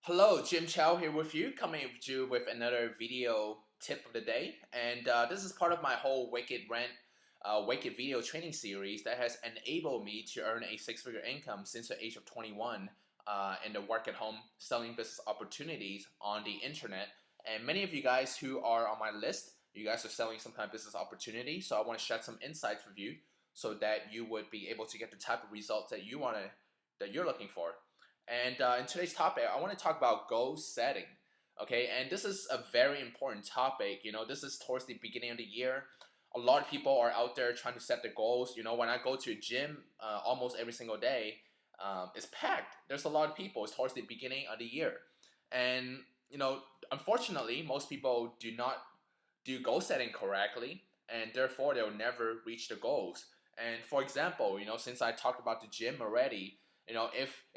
Hello, Jim Chao here with you, coming with you with another video tip of the day. And this is part of my whole Wicked video training series that has enabled me to earn a six-figure income since the age of 21 in the work at home selling business opportunities on the internet. And many of you guys who are on my list, you guys are selling some kind of business opportunity. So I want to share some insights with you so that you would be able to get the type of results that you're looking for. And in today's topic, I want to talk about goal setting. Okay, and this is a very important topic. This is towards the beginning of the year. A lot of people are out there trying to set their goals. When I go to a gym almost every single day, it's packed. There's a lot of people. It's towards the beginning of the year, and unfortunately, most people do not do goal setting correctly, and therefore they'll never reach the goals. And for example, since I talked about the gym already,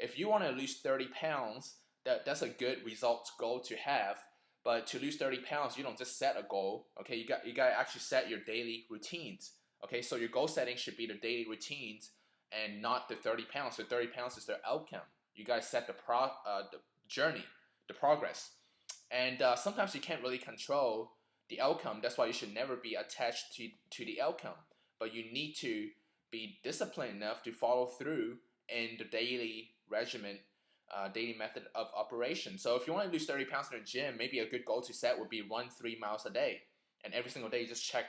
if you want to lose 30 pounds, that's a good results goal to have. But to lose 30 pounds, you don't just set a goal. Okay, you got to actually set your daily routines. Okay, so your goal setting should be the daily routines and not the 30 pounds. The 30 pounds is the outcome. You got to set the journey, the progress. And sometimes you can't really control the outcome. That's why you should never be attached to the outcome. But you need to be disciplined enough to follow through in the daily regimen, daily method of operation. So if you want to lose 30 pounds in the gym, maybe a good goal to set would be run 3 miles a day. And every single day, you just check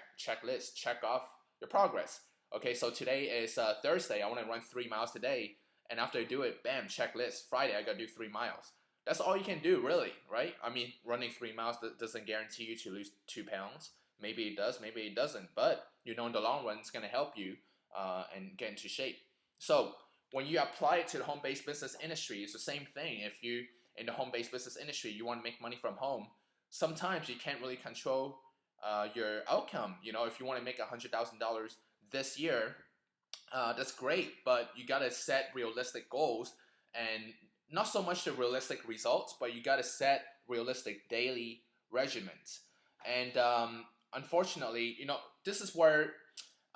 off your progress. Okay, so today is Thursday. I want to run 3 miles today. And after I do it, bam, checklist. Friday, I got to do 3 miles. That's all you can do, really, right? I mean, running 3 miles doesn't guarantee you to lose 2 pounds. Maybe it does, maybe it doesn't. But in the long run, it's going to help you and get into shape. So when you apply it to the home-based business industry, it's the same thing. If you in the home-based business industry, you want to make money from home, sometimes you can't really control your outcome. If you want to make $100,000 this year, that's great, but you got to set realistic goals and not so much the realistic results, but you got to set realistic daily regimens. And unfortunately, this is where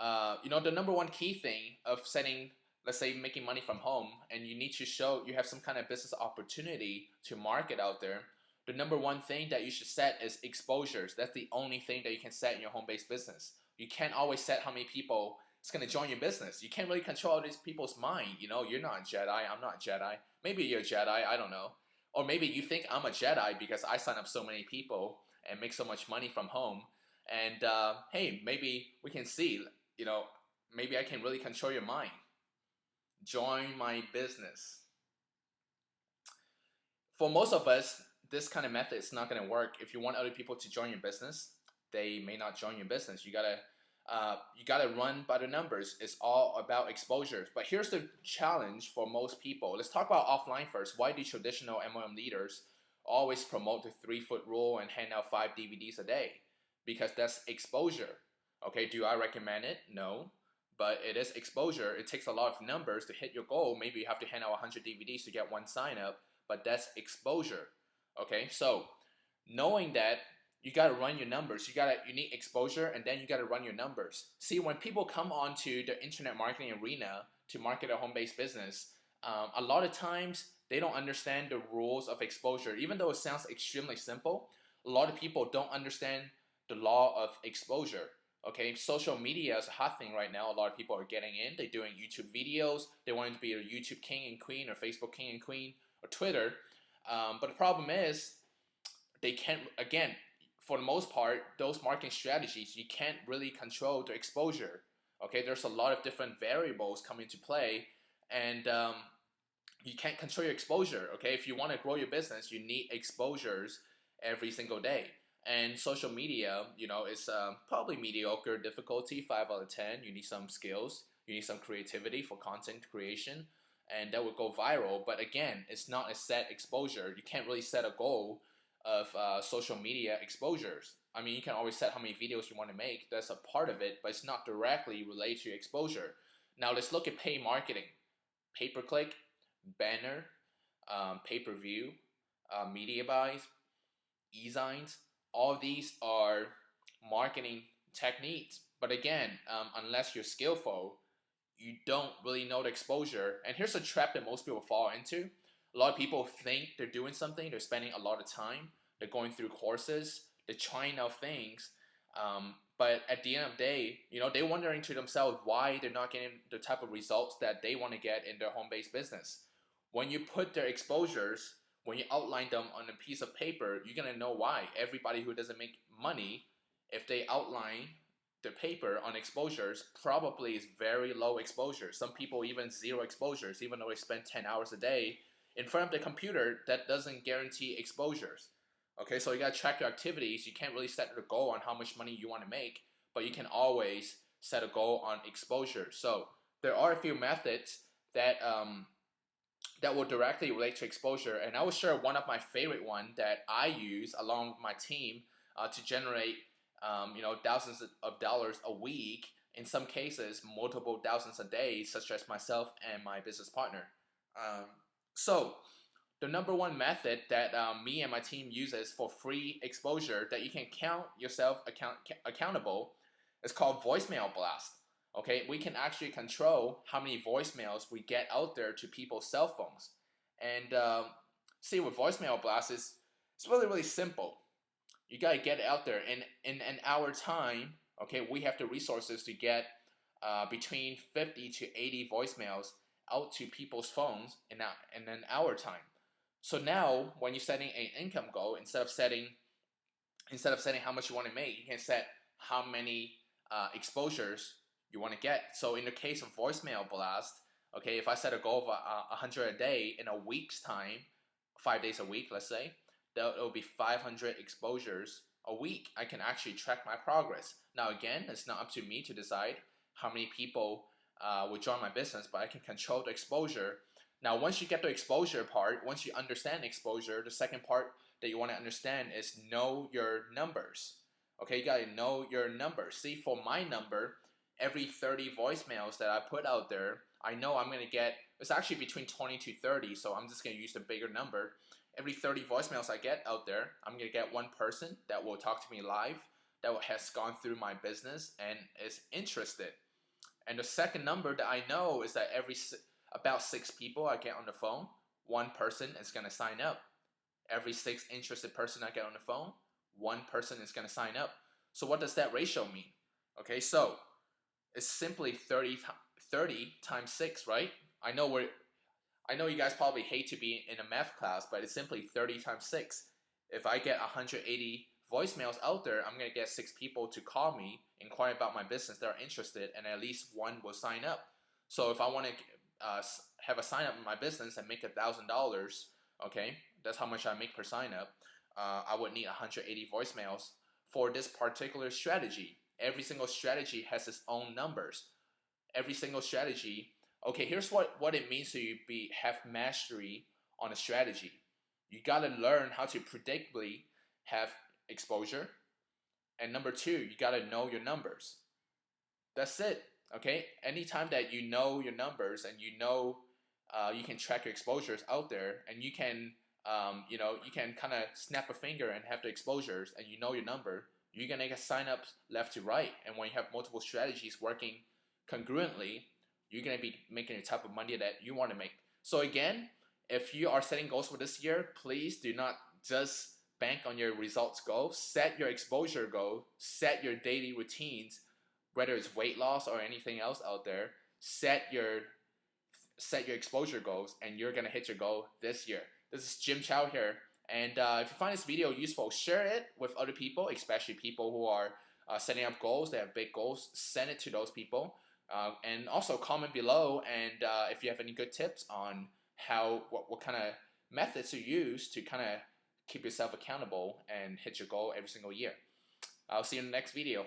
the number one key thing of setting, let's say, making money from home, and you need to show you have some kind of business opportunity to market out there. The number one thing that you should set is exposures. That's the only thing that you can set in your home-based business. You can't always set how many people is going to join your business. You can't really control these people's mind. You're not a Jedi. I'm not a Jedi. Maybe you're a Jedi. I don't know. Or maybe you think I'm a Jedi because I sign up so many people and make so much money from home. And hey, maybe we can see. Maybe I can really control your mind. Join my business. For most of us, this kind of method is not going to work. If you want other people to join your business, they may not join your business. You gotta run by the numbers. It's all about exposures. But here's the challenge for most people. Let's talk about offline first. Why do traditional MLM leaders always promote the 3-foot rule and hand out 5 DVDs a day? Because that's exposure. Okay, do I recommend it? No. But it is exposure. It takes a lot of numbers to hit your goal. Maybe you have to hand out 100 DVDs to get 1 sign up, but that's exposure. Okay, so knowing that, you got to run your numbers. You need exposure, and then you got to run your numbers. See, when people come onto the internet marketing arena to market a home-based business, a lot of times they don't understand the rules of exposure. Even though it sounds extremely simple, a lot of people don't understand the law of exposure. Okay, social media is a hot thing right now. A lot of people are getting in. They're doing YouTube videos. They want to be a YouTube king and queen, or Facebook king and queen, or Twitter. But the problem is they can't, again, for the most part, those marketing strategies, you can't really control the exposure. Okay, there's a lot of different variables come into play, and you can't control your exposure. Okay, if you want to grow your business, you need exposures every single day. And social media, is probably mediocre difficulty, 5 out of 10. You need some skills. You need some creativity for content creation, and that would go viral. But again, it's not a set exposure. You can't really set a goal of social media exposures. I mean, you can always set how many videos you want to make. That's a part of it, but it's not directly related to exposure. Now let's look at paid marketing. Pay-per-click, banner, pay-per-view, media buys, e-signs. All of these are marketing techniques. But again, unless you're skillful, you don't really know the exposure. And here's a trap that most people fall into. A lot of people think they're doing something, they're spending a lot of time, they're going through courses, they're trying out things. But at the end of the day, they're wondering to themselves why they're not getting the type of results that they want to get in their home-based business. When you put their exposures, when you outline them on a piece of paper, you're gonna know why. Everybody who doesn't make money, if they outline the paper on exposures, probably is very low exposure. Some people even zero exposures, even though they spend 10 hours a day in front of the computer. That doesn't guarantee exposures. Okay, so you gotta track your activities. You can't really set a goal on how much money you want to make, but you can always set a goal on exposure. So there are a few methods that will directly relate to exposure, and I will share one of my favorite one that I use along with my team to generate thousands of dollars a week. In some cases, multiple thousands a day, such as myself and my business partner. Um, so the number one method that me and my team uses for free exposure that you can count yourself accountable is called voicemail blast. Okay, we can actually control how many voicemails we get out there to people's cell phones. And see, with voicemail blast, it's really, really simple. You gotta get it out there in an hour time. Okay, we have the resources to get between 50 to 80 voicemails out to people's phones in an hour time. So now, when you're setting an income goal, instead of setting how much you want to make, you can set how many exposures you want to get. So in the case of voicemail blast, okay, if I set a goal of 100 a day in a week's time, 5 days a week, let's say, that will be 500 exposures a week. I can actually track my progress. Now again, it's not up to me to decide how many people will join my business, but I can control the exposure. Now, once you get the exposure part, once you understand exposure, the second part that you want to understand is know your numbers. Okay, you got to know your numbers. See, for my number, every 30 voicemails that I put out there, I know I'm going to get, it's actually between 20 to 30, so I'm just going to use the bigger number. Every 30 voicemails I get out there, I'm going to get one person that will talk to me live, that has gone through my business and is interested. And the second number that I know is that about 6 people I get on the phone, one person is going to sign up. Every 6 interested person I get on the phone, one person is going to sign up. So what does that ratio mean? Okay, so it's simply 30 times 6, right? I know you guys probably hate to be in a math class, but it's simply 30 times 6. If I get 180 voicemails out there, I'm going to get 6 people to call me, inquire about my business that are interested, and at least one will sign up. So if I want to have a sign up in my business and make $1,000, okay, that's how much I make per sign up. I would need 180 voicemails for this particular strategy. Every single strategy has its own numbers. Every single strategy. Okay, here's what it means to have mastery on a strategy. You gotta learn how to predictably have exposure. And number 2, you gotta know your numbers. That's it. Okay, anytime that you know your numbers and you know you can track your exposures out there, and you can you can kind of snap a finger and have the exposures, and you know your number, you're gonna get sign-ups left to right. And when you have multiple strategies working congruently, you're gonna be making the type of money that you want to make. So again, if you are setting goals for this year, please do not just bank on your results goal. Set your exposure goal. Set your daily routines, whether it's weight loss or anything else out there. Set your exposure goals, and you're gonna hit your goal this year. This is Jim Chao here, and if you find this video useful, share it with other people, especially people who are setting up goals. They have big goals. Send it to those people, and also comment below. And if you have any good tips on what kind of methods to use to kind of keep yourself accountable and hit your goal every single year. I'll see you in the next video.